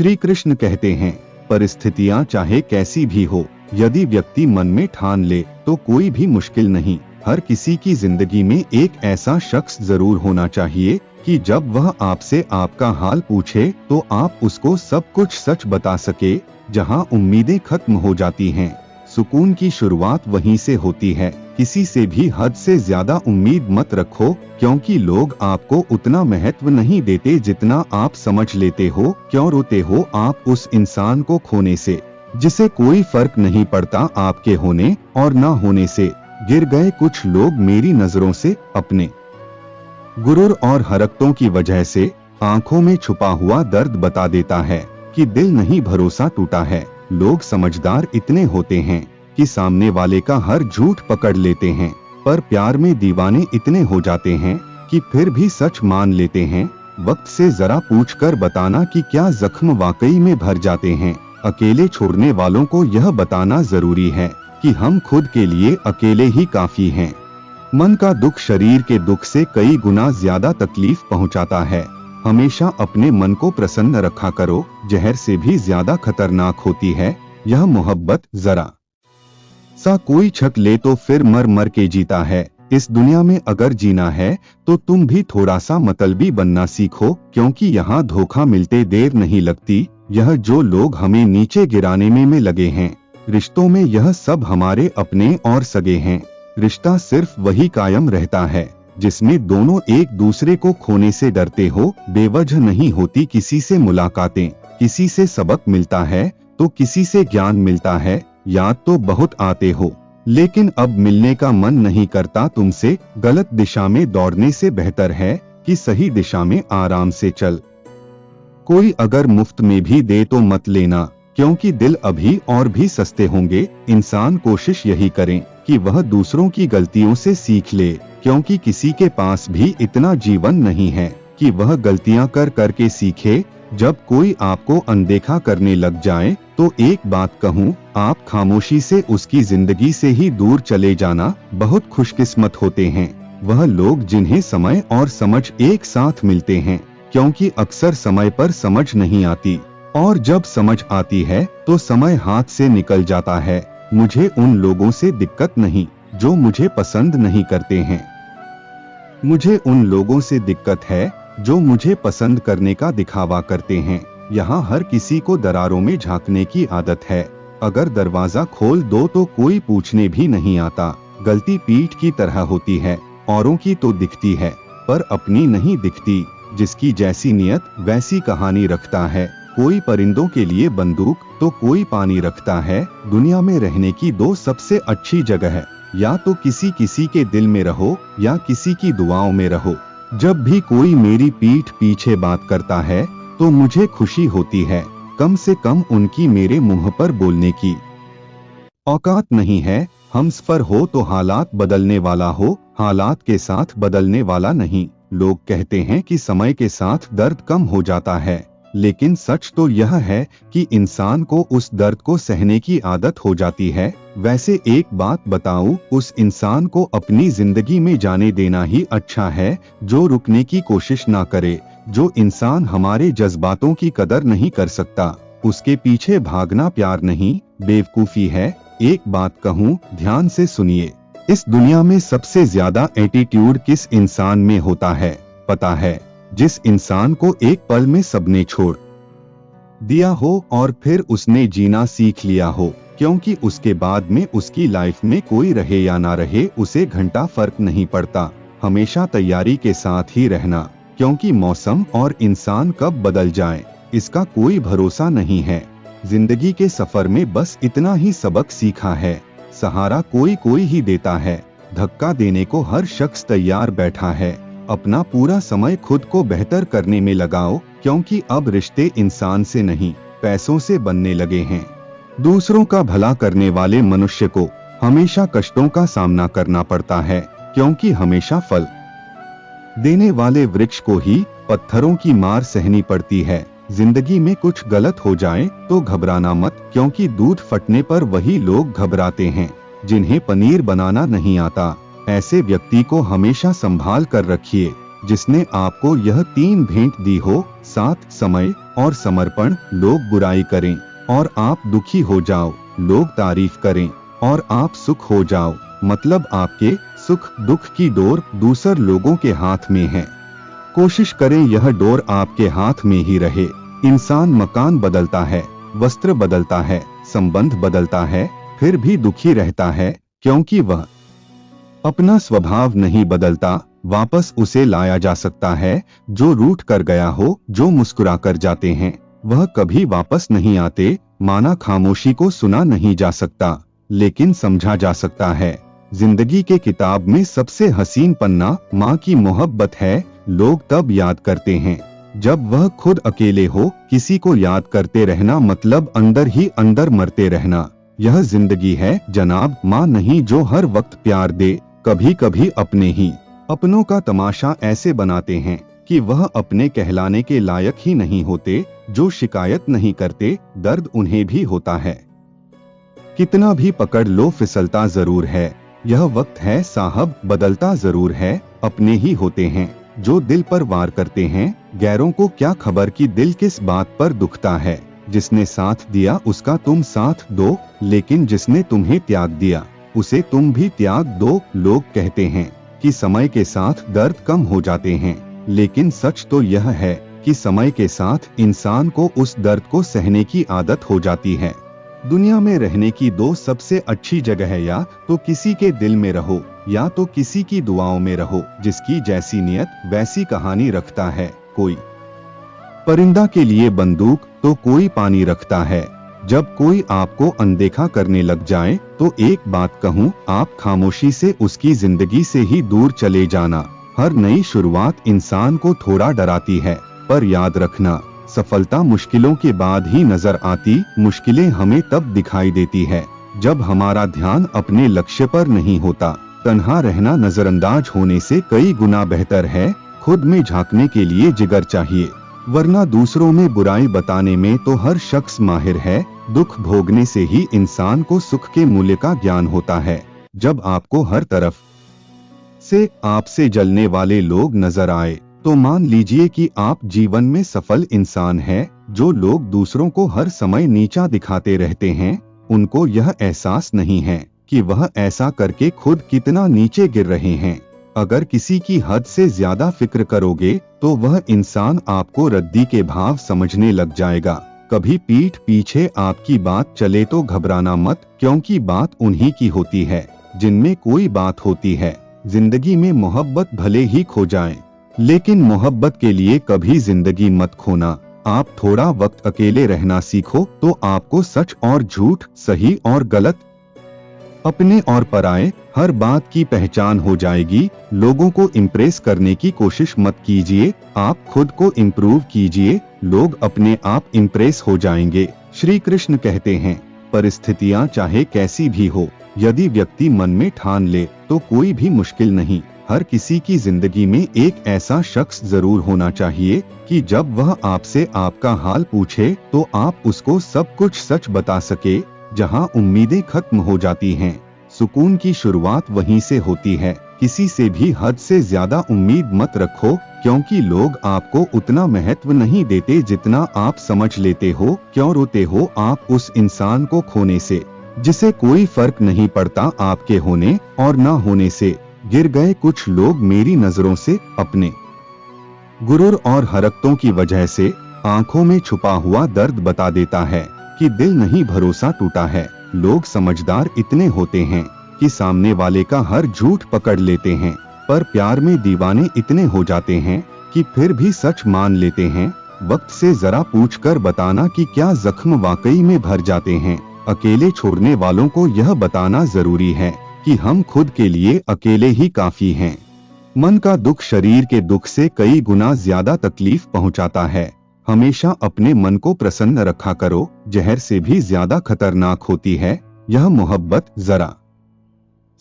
श्री कृष्ण कहते हैं, परिस्थितियां चाहे कैसी भी हो, यदि व्यक्ति मन में ठान ले तो कोई भी मुश्किल नहीं। हर किसी की जिंदगी में एक ऐसा शख्स जरूर होना चाहिए कि जब वह आपसे आपका हाल पूछे तो आप उसको सब कुछ सच बता सके। जहां उम्मीदें खत्म हो जाती हैं, सुकून की शुरुआत वहीं से होती है। किसी से भी हद से ज्यादा उम्मीद मत रखो, क्योंकि लोग आपको उतना महत्व नहीं देते जितना आप समझ लेते हो। क्यों रोते हो आप उस इंसान को खोने से, जिसे कोई फर्क नहीं पड़ता आपके होने और ना होने से। गिर गए कुछ लोग मेरी नजरों से अपने गुरूर और हरकतों की वजह से। आंखों में छुपा हुआ दर्द बता देता है कि दिल नहीं, भरोसा टूटा है। लोग समझदार इतने होते हैं कि सामने वाले का हर झूठ पकड़ लेते हैं, पर प्यार में दीवाने इतने हो जाते हैं कि फिर भी सच मान लेते हैं। वक्त से जरा पूछकर बताना कि क्या जख्म वाकई में भर जाते हैं। अकेले छोड़ने वालों को यह बताना जरूरी है कि हम खुद के लिए अकेले ही काफी हैं। मन का दुख शरीर के दुख से कई गुना ज्यादा तकलीफ पहुंचाता है। हमेशा अपने मन को प्रसन्न रखा करो। जहर से भी ज्यादा खतरनाक होती है यह मोहब्बत। जरा सा कोई छक ले तो फिर मर मर के जीता है। इस दुनिया में अगर जीना है तो तुम भी थोड़ा सा मतलबी बनना सीखो, क्योंकि यहाँ धोखा मिलते देर नहीं लगती। यह जो लोग हमें नीचे गिराने में लगे हैं, रिश्तों में यह सब हमारे अपने और सगे हैं। रिश्ता सिर्फ वही कायम रहता है जिसमें दोनों एक दूसरे को खोने से डरते हो। बेवजह नहीं होती किसी से मुलाकातें, किसी से सबक मिलता है तो किसी से ज्ञान मिलता है। याद तो बहुत आते हो, लेकिन अब मिलने का मन नहीं करता तुमसे। गलत दिशा में दौड़ने से बेहतर है कि सही दिशा में आराम से चल। कोई अगर मुफ्त में भी दे तो मत लेना, क्योंकि दिल अभी और भी सस्ते होंगे। इंसान कोशिश यही करें कि वह दूसरों की गलतियों से सीख ले, क्योंकि किसी के पास भी इतना जीवन नहीं है कि वह गलतियां कर करके सीखे। जब कोई आपको अनदेखा करने लग जाए तो एक बात कहूँ, आप खामोशी से उसकी जिंदगी से ही दूर चले जाना। बहुत खुशकिस्मत होते हैं वह लोग जिन्हें समय और समझ एक साथ मिलते हैं, क्योंकि अक्सर समय पर समझ नहीं आती, और जब समझ आती है तो समय हाथ से निकल जाता है। मुझे उन लोगों से दिक्कत नहीं जो मुझे पसंद नहीं करते हैं। मुझे उन लोगों से दिक्कत है जो मुझे पसंद करने का दिखावा करते हैं। यहाँ हर किसी को दरारों में झांकने की आदत है। अगर दरवाजा खोल दो तो कोई पूछने भी नहीं आता। गलती पीठ की तरह होती है, औरों की तो दिखती है पर अपनी नहीं दिखती। जिसकी जैसी नियत वैसी कहानी रखता है। कोई परिंदों के लिए बंदूक तो कोई पानी रखता है। दुनिया में रहने की दो सबसे अच्छी जगह है, या तो किसी किसी के दिल में रहो या किसी की दुआओं में रहो। जब भी कोई मेरी पीठ पीछे बात करता है तो मुझे खुशी होती है, कम से कम उनकी मेरे मुंह पर बोलने की औकात नहीं है। हम सफर हो तो हालात बदलने वाला हो, हालात के साथ बदलने वाला नहीं। लोग कहते हैं कि समय के साथ दर्द कम हो जाता है, लेकिन सच तो यह है कि इंसान को उस दर्द को सहने की आदत हो जाती है। वैसे एक बात बताऊं, उस इंसान को अपनी जिंदगी में जाने देना ही अच्छा है जो रुकने की कोशिश ना करे। जो इंसान हमारे जज्बातों की कदर नहीं कर सकता, उसके पीछे भागना प्यार नहीं, बेवकूफी है। एक बात कहूं, ध्यान से सुनिए। इस दुनिया में सबसे ज्यादा एटीट्यूड किस इंसान में होता है पता है? जिस इंसान को एक पल में सबने छोड़ दिया हो और फिर उसने जीना सीख लिया हो, क्योंकि उसके बाद में उसकी लाइफ में कोई रहे या ना रहे उसे घंटा फर्क नहीं पड़ता। हमेशा तैयारी के साथ ही रहना, क्योंकि मौसम और इंसान कब बदल जाए इसका कोई भरोसा नहीं है। जिंदगी के सफर में बस इतना ही सबक सीखा है, सहारा कोई कोई ही देता है, धक्का देने को हर शख्स तैयार बैठा है। अपना पूरा समय खुद को बेहतर करने में लगाओ, क्योंकि अब रिश्ते इंसान से नहीं पैसों से बनने लगे हैं। दूसरों का भला करने वाले मनुष्य को हमेशा कष्टों का सामना करना पड़ता है, क्योंकि हमेशा फल देने वाले वृक्ष को ही पत्थरों की मार सहनी पड़ती है। जिंदगी में कुछ गलत हो जाए तो घबराना मत, क्योंकि दूध फटने पर वही लोग घबराते हैं जिन्हें पनीर बनाना नहीं आता। ऐसे व्यक्ति को हमेशा संभाल कर रखिए जिसने आपको यह 3 भेंट दी हो, साथ समय और समर्पण। लोग बुराई करें और आप दुखी हो जाओ, लोग तारीफ करें और आप सुख हो जाओ, मतलब आपके सुख दुख की डोर दूसर लोगों के हाथ में है। कोशिश करें यह डोर आपके हाथ में ही रहे। इंसान मकान बदलता है, वस्त्र बदलता है, संबंध बदलता है, फिर भी दुखी रहता है, क्योंकि वह अपना स्वभाव नहीं बदलता। वापस उसे लाया जा सकता है जो रूठ कर गया हो। जो मुस्कुरा कर जाते हैं वह कभी वापस नहीं आते। माना खामोशी को सुना नहीं जा सकता, लेकिन समझा जा सकता है। जिंदगी के किताब में सबसे हसीन पन्ना माँ की मोहब्बत है। लोग तब याद करते हैं जब वह खुद अकेले हो। किसी को याद करते रहना मतलब अंदर ही अंदर मरते रहना। यह जिंदगी है जनाब, माँ नहीं जो हर वक्त प्यार दे। कभी कभी अपने ही अपनों का तमाशा ऐसे बनाते हैं कि वह अपने कहलाने के लायक ही नहीं होते। जो शिकायत नहीं करते, दर्द उन्हें भी होता है। कितना भी पकड़ लो फिसलता जरूर है। यह वक्त है साहब, बदलता जरूर है। अपने ही होते हैं जो दिल पर वार करते हैं। गैरों को क्या खबर कि दिल किस बात पर दुखता है। जिसने साथ दिया उसका तुम साथ दो, लेकिन जिसने तुम्हें त्याग दिया उसे तुम भी त्याग दो। लोग कहते हैं कि समय के साथ दर्द कम हो जाते हैं, लेकिन सच तो यह है कि समय के साथ इंसान को उस दर्द को सहने की आदत हो जाती है। दुनिया में रहने की दो सबसे अच्छी जगह है, या तो किसी के दिल में रहो या तो किसी की दुआओं में रहो। जिसकी जैसी नियत वैसी कहानी रखता है। कोई परिंदा के लिए बंदूक तो कोई पानी रखता है। जब कोई आपको अनदेखा करने लग जाए तो एक बात कहूँ, आप खामोशी से उसकी जिंदगी से ही दूर चले जाना। हर नई शुरुआत इंसान को थोड़ा डराती है, पर याद रखना सफलता मुश्किलों के बाद ही नजर आती। मुश्किलें हमें तब दिखाई देती है जब हमारा ध्यान अपने लक्ष्य पर नहीं होता। तन्हा रहना नजरअंदाज होने से कई गुना बेहतर है। खुद में झांकने के लिए जिगर चाहिए, वरना दूसरों में बुराई बताने में तो हर शख्स माहिर है। दुख भोगने से ही इंसान को सुख के मूल्य का ज्ञान होता है। जब आपको हर तरफ से आपसे जलने वाले लोग नजर आए तो मान लीजिए कि आप जीवन में सफल इंसान हैं। जो लोग दूसरों को हर समय नीचा दिखाते रहते हैं, उनको यह एहसास नहीं है कि वह ऐसा करके खुद कितना नीचे गिर रहे हैं। अगर किसी की हद से ज्यादा फिक्र करोगे तो वह इंसान आपको रद्दी के भाव समझने लग जाएगा। कभी पीठ पीछे आपकी बात चले तो घबराना मत, क्योंकि बात उन्हीं की होती है जिनमें कोई बात होती है। जिंदगी में मोहब्बत भले ही खो जाए, लेकिन मोहब्बत के लिए कभी जिंदगी मत खोना। आप थोड़ा वक्त अकेले रहना सीखो तो आपको सच और झूठ, सही और गलत, अपने और पराये हर बात की पहचान हो जाएगी। लोगों को इम्प्रेस करने की कोशिश मत कीजिए, आप खुद को इम्प्रूव कीजिए। लोग अपने आप इम्प्रेस हो जाएंगे। श्री कृष्ण कहते हैं, परिस्थितियां चाहे कैसी भी हो, यदि व्यक्ति मन में ठान ले तो कोई भी मुश्किल नहीं। हर किसी की जिंदगी में एक ऐसा शख्स जरूर होना चाहिए कि जब वह आपसे आपका हाल पूछे तो आप उसको सब कुछ सच बता सके। जहां उम्मीदें खत्म हो जाती हैं, सुकून की शुरुआत वहीं से होती है। किसी से भी हद से ज्यादा उम्मीद मत रखो, क्योंकि लोग आपको उतना महत्व नहीं देते जितना आप समझ लेते हो। क्यों रोते हो आप उस इंसान को खोने से जिसे कोई फर्क नहीं पड़ता आपके होने और ना होने से। गिर गए कुछ लोग मेरी नजरों से अपने गुरूर और हरकतों की वजह से। आंखों में छुपा हुआ दर्द बता देता है कि दिल नहीं, भरोसा टूटा है। लोग समझदार इतने होते हैं कि सामने वाले का हर झूठ पकड़ लेते हैं, पर प्यार में दीवाने इतने हो जाते हैं कि फिर भी सच मान लेते हैं। वक्त से जरा पूछकर बताना कि क्या जख्म वाकई में भर जाते हैं। अकेले छोड़ने वालों को यह बताना जरूरी है कि हम खुद के लिए अकेले ही काफी हैं। मन का दुख शरीर के दुख से कई गुना ज्यादा तकलीफ पहुंचाता है। हमेशा अपने मन को प्रसन्न रखा करो, जहर से भी ज्यादा खतरनाक होती है यह मोहब्बत। जरा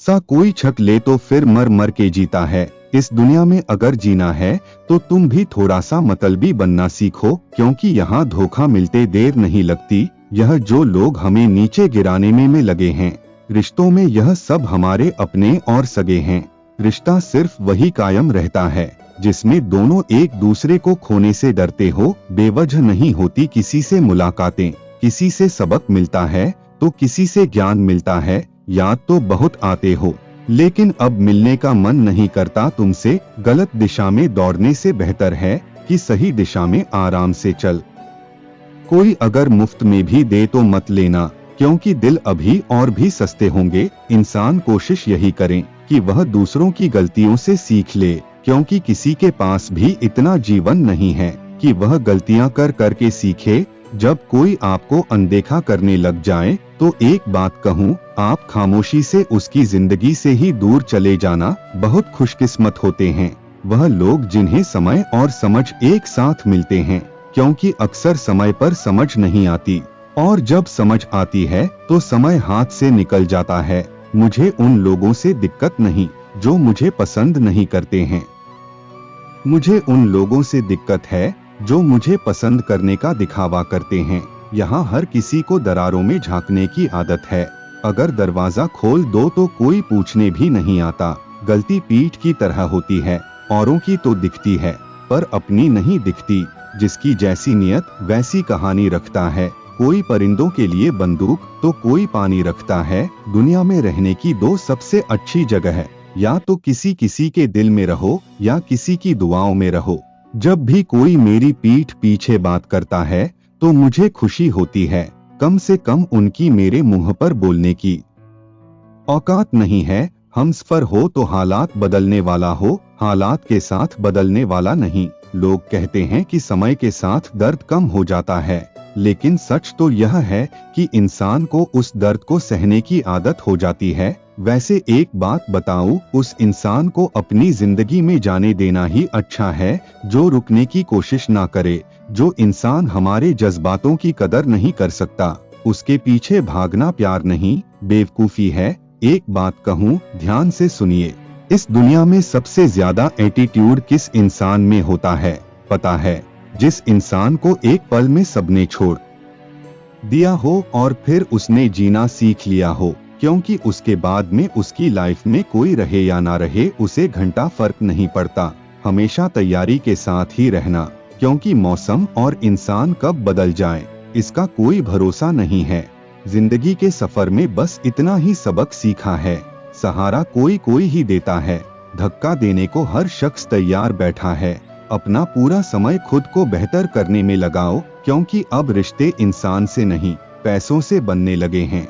सा कोई छक ले तो फिर मर मर के जीता है। इस दुनिया में अगर जीना है तो तुम भी थोड़ा सा मतलबी बनना सीखो, क्योंकि यहाँ धोखा मिलते देर नहीं लगती। यह जो लोग हमें नीचे गिराने में लगे हैं, रिश्तों में यह सब हमारे अपने और सगे हैं। रिश्ता सिर्फ वही कायम रहता है जिसमें दोनों एक दूसरे को खोने से डरते हो। बेवजह नहीं होती किसी से मुलाकातें, किसी से सबक मिलता है तो किसी से ज्ञान मिलता है। याद तो बहुत आते हो, लेकिन अब मिलने का मन नहीं करता तुमसे। गलत दिशा में दौड़ने से बेहतर है कि सही दिशा में आराम से चल। कोई अगर मुफ्त में भी दे तो मत लेना, क्योंकि दिल अभी और भी सस्ते होंगे। इंसान कोशिश यही करें कि वह दूसरों की गलतियों से सीख ले, क्योंकि किसी के पास भी इतना जीवन नहीं है कि वह गलतियां कर करके सीखे। जब कोई आपको अनदेखा करने लग जाए तो एक बात कहूँ, आप खामोशी से उसकी जिंदगी से ही दूर चले जाना। बहुत खुशकिस्मत होते हैं वह लोग जिन्हें समय और समझ एक साथ मिलते हैं, क्योंकि अक्सर समय पर समझ नहीं आती, और जब समझ आती है तो समय हाथ से निकल जाता है। मुझे उन लोगों से दिक्कत नहीं जो मुझे पसंद नहीं करते हैं। मुझे उन लोगों से दिक्कत है जो मुझे पसंद करने का दिखावा करते हैं। यहाँ हर किसी को दरारों में झांकने की आदत है। अगर दरवाजा खोल दो तो कोई पूछने भी नहीं आता। गलती पीठ की तरह होती है, औरों की तो दिखती है पर अपनी नहीं दिखती। जिसकी जैसी नियत वैसी कहानी रखता है। कोई परिंदों के लिए बंदूक तो कोई पानी रखता है। दुनिया में रहने की दो सबसे अच्छी जगह है, या तो किसी के दिल में रहो या किसी की दुआओं में रहो। जब भी कोई मेरी पीठ पीछे बात करता है तो मुझे खुशी होती है, कम से कम उनकी मेरे मुंह पर बोलने की औकात नहीं है। हमसफर हो तो हालात बदलने वाला हो, हालात के साथ बदलने वाला नहीं। लोग कहते हैं कि समय के साथ दर्द कम हो जाता है, लेकिन सच तो यह है कि इंसान को उस दर्द को सहने की आदत हो जाती है। वैसे एक बात बताऊं, उस इंसान को अपनी जिंदगी में जाने देना ही अच्छा है जो रुकने की कोशिश ना करे। जो इंसान हमारे जज्बातों की कदर नहीं कर सकता, उसके पीछे भागना प्यार नहीं, बेवकूफी है। एक बात कहूं, ध्यान से सुनिए। इस दुनिया में सबसे ज्यादा एटीट्यूड किस इंसान में होता है पता है? जिस इंसान को एक पल में सबने छोड़ दिया हो और फिर उसने जीना सीख लिया हो, क्योंकि उसके बाद में उसकी लाइफ में कोई रहे या ना रहे उसे घंटा फर्क नहीं पड़ता। हमेशा तैयारी के साथ ही रहना, क्योंकि मौसम और इंसान कब बदल जाए इसका कोई भरोसा नहीं है। जिंदगी के सफर में बस इतना ही सबक सीखा है, सहारा कोई कोई ही देता है, धक्का देने को हर शख्स तैयार बैठा है। अपना पूरा समय खुद को बेहतर करने में लगाओ, क्योंकि अब रिश्ते इंसान से नहीं पैसों से बनने लगे हैं।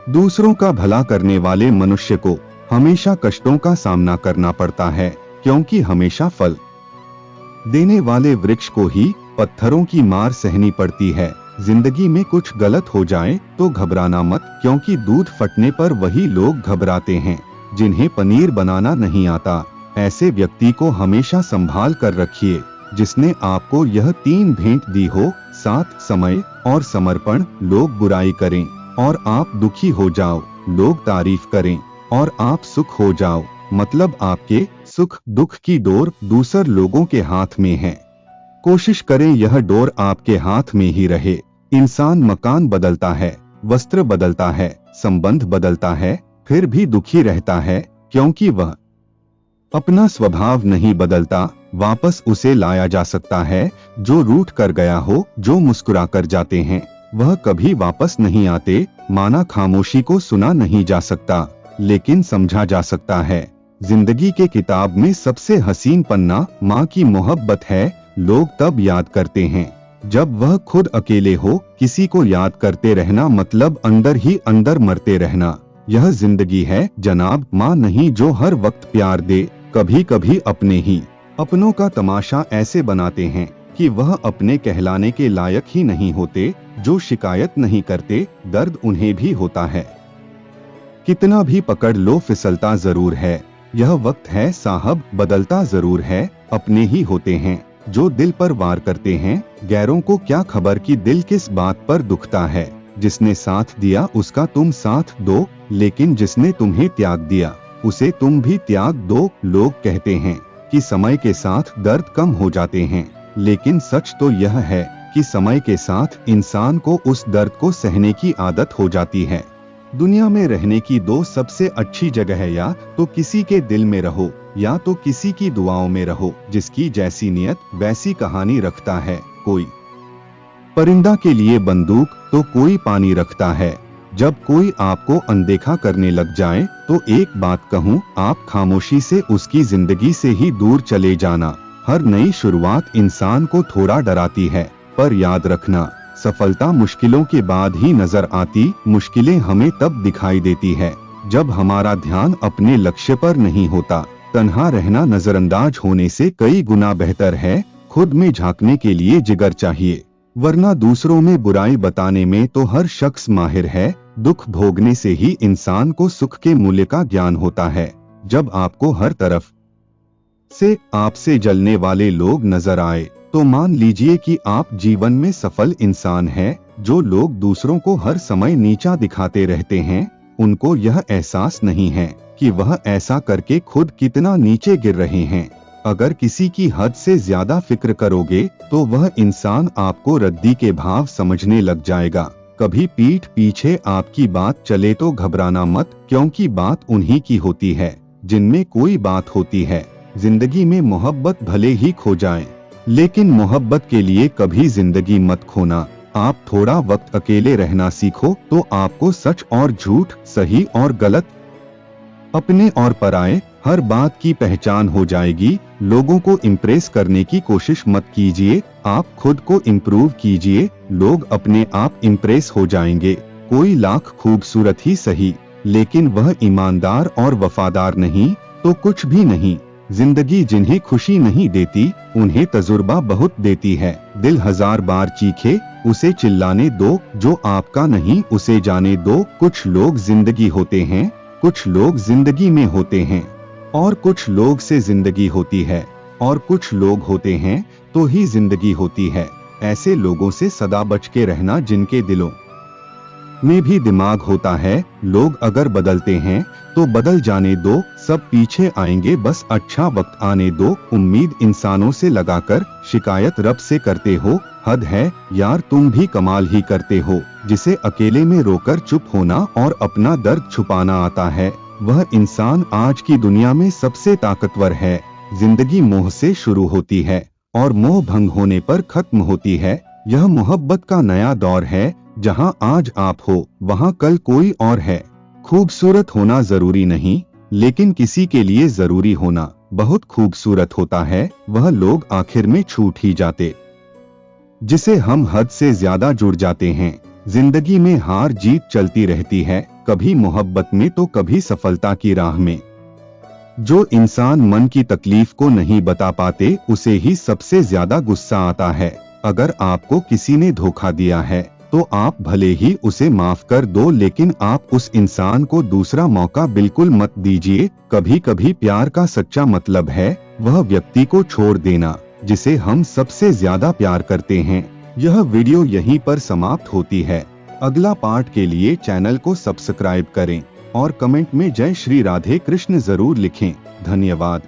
दूसरों का भला करने वाले मनुष्य को हमेशा कष्टों का सामना करना पड़ता है, क्योंकि हमेशा फल देने वाले वृक्ष को ही पत्थरों की मार सहनी पड़ती है। जिंदगी में कुछ गलत हो जाए तो घबराना मत, क्योंकि दूध फटने पर वही लोग घबराते हैं जिन्हें पनीर बनाना नहीं आता। ऐसे व्यक्ति को हमेशा संभाल कर रखिए जिसने आपको यह 3 भेंट दी हो, साथ समय और समर्पण। लोग बुराई करें और आप दुखी हो जाओ, लोग तारीफ करें और आप सुख हो जाओ, मतलब आपके सुख दुख की डोर दूसर लोगों के हाथ में है। कोशिश करें यह डोर आपके हाथ में ही रहे। इंसान मकान बदलता है, वस्त्र बदलता है, संबंध बदलता है, फिर भी दुखी रहता है, क्योंकि वह अपना स्वभाव नहीं बदलता। वापस उसे लाया जा सकता है जो रूठ कर गया हो। जो मुस्कुरा कर जाते हैं वह कभी वापस नहीं आते। माना खामोशी को सुना नहीं जा सकता, लेकिन समझा जा सकता है। जिंदगी के किताब में सबसे हसीन पन्ना माँ की मोहब्बत है। लोग तब याद करते हैं जब वह खुद अकेले हो। किसी को याद करते रहना मतलब अंदर ही अंदर मरते रहना। यह जिंदगी है जनाब, माँ नहीं जो हर वक्त प्यार दे। कभी कभी अपने ही अपनों का तमाशा ऐसे बनाते हैं कि वह अपने कहलाने के लायक ही नहीं होते। जो शिकायत नहीं करते, दर्द उन्हें भी होता है। कितना भी पकड़ लो फिसलता जरूर है। यह वक्त है साहब, बदलता जरूर है। अपने ही होते हैं जो दिल पर वार करते हैं। गैरों को क्या खबर कि दिल किस बात पर दुखता है। जिसने साथ दिया उसका तुम साथ दो, लेकिन जिसने तुम्हें त्याग दिया उसे तुम भी त्याग दो। लोग कहते हैं कि समय के साथ दर्द कम हो जाते हैं, लेकिन सच तो यह है कि समय के साथ इंसान को उस दर्द को सहने की आदत हो जाती है। दुनिया में रहने की दो सबसे अच्छी जगह है, या तो किसी के दिल में रहो या तो किसी की दुआओं में रहो। जिसकी जैसी नियत वैसी कहानी रखता है। कोई परिंदा के लिए बंदूक तो कोई पानी रखता है। जब कोई आपको अनदेखा करने लग जाए तो एक बात कहूँ, आप खामोशी से उसकी जिंदगी से ही दूर चले जाना। हर नई शुरुआत इंसान को थोड़ा डराती है, पर याद रखना, सफलता मुश्किलों के बाद ही नजर आती। मुश्किलें हमें तब दिखाई देती है जब हमारा ध्यान अपने लक्ष्य पर नहीं होता। तन्हा रहना नजरअंदाज होने से कई गुना बेहतर है। खुद में झांकने के लिए जिगर चाहिए, वरना दूसरों में बुराई बताने में तो हर शख्स माहिर है। दुख भोगने से ही इंसान को सुख के मूल्य का ज्ञान होता है। जब आपको हर तरफ से आपसे जलने वाले लोग नजर आए तो मान लीजिए कि आप जीवन में सफल इंसान हैं। जो लोग दूसरों को हर समय नीचा दिखाते रहते हैं, उनको यह एहसास नहीं है कि वह ऐसा करके खुद कितना नीचे गिर रहे हैं। अगर किसी की हद से ज्यादा फिक्र करोगे तो वह इंसान आपको रद्दी के भाव समझने लग जाएगा। कभी पीठ पीछे आपकी बात चले तो घबराना मत, क्योंकि बात उन्हीं की होती है जिनमें कोई बात होती है। जिंदगी में मोहब्बत भले ही खो जाए, लेकिन मोहब्बत के लिए कभी जिंदगी मत खोना। आप थोड़ा वक्त अकेले रहना सीखो तो आपको सच और झूठ, सही और गलत, अपने और पराये हर बात की पहचान हो जाएगी। लोगों को इम्प्रेस करने की कोशिश मत कीजिए, आप खुद को इम्प्रूव कीजिए। लोग अपने आप इम्प्रेस हो जाएंगे। कोई लाख खूबसूरत ही सही, लेकिन वह ईमानदार और वफादार नहीं तो कुछ भी नहीं। जिंदगी जिन्हें खुशी नहीं देती, उन्हें तजुर्बा बहुत देती है। दिल हजार बार चीखे, उसे चिल्लाने दो। जो आपका नहीं उसे जाने दो। कुछ लोग जिंदगी होते हैं, कुछ लोग जिंदगी में होते हैं, और कुछ लोग से जिंदगी होती है, और कुछ लोग होते हैं तो ही जिंदगी होती है। ऐसे लोगों से सदा बच के रहना जिनके दिलों में भी दिमाग होता है। लोग अगर बदलते हैं तो बदल जाने दो, सब पीछे आएंगे, बस अच्छा वक्त आने दो। उम्मीद इंसानों से लगाकर शिकायत रब से करते हो, हद है यार, तुम भी कमाल ही करते हो। जिसे अकेले में रोकर चुप होना और अपना दर्द छुपाना आता है, वह इंसान आज की दुनिया में सबसे ताकतवर है। जिंदगी मोह से शुरू होती है और मोह भंग होने पर खत्म होती है। यह मोहब्बत का नया दौर है, जहां आज आप हो वहां कल कोई और है। खूबसूरत होना जरूरी नहीं, लेकिन किसी के लिए जरूरी होना बहुत खूबसूरत होता है। वह लोग आखिर में छूट ही जाते जिसे हम हद से ज्यादा जुड़ जाते हैं। जिंदगी में हार जीत चलती रहती है, कभी मोहब्बत में तो कभी सफलता की राह में। जो इंसान मन की तकलीफ को नहीं बता पाते, उसे ही सबसे ज्यादा गुस्सा आता है। अगर आपको किसी ने धोखा दिया है तो आप भले ही उसे माफ कर दो, लेकिन आप उस इंसान को दूसरा मौका बिल्कुल मत दीजिए। कभी कभी प्यार का सच्चा मतलब है वह व्यक्ति को छोड़ देना जिसे हम सबसे ज्यादा प्यार करते हैं। यह वीडियो यहीं पर समाप्त होती है। अगला पार्ट के लिए चैनल को सब्सक्राइब करें और कमेंट में जय श्री राधे कृष्ण जरूर लिखें। धन्यवाद।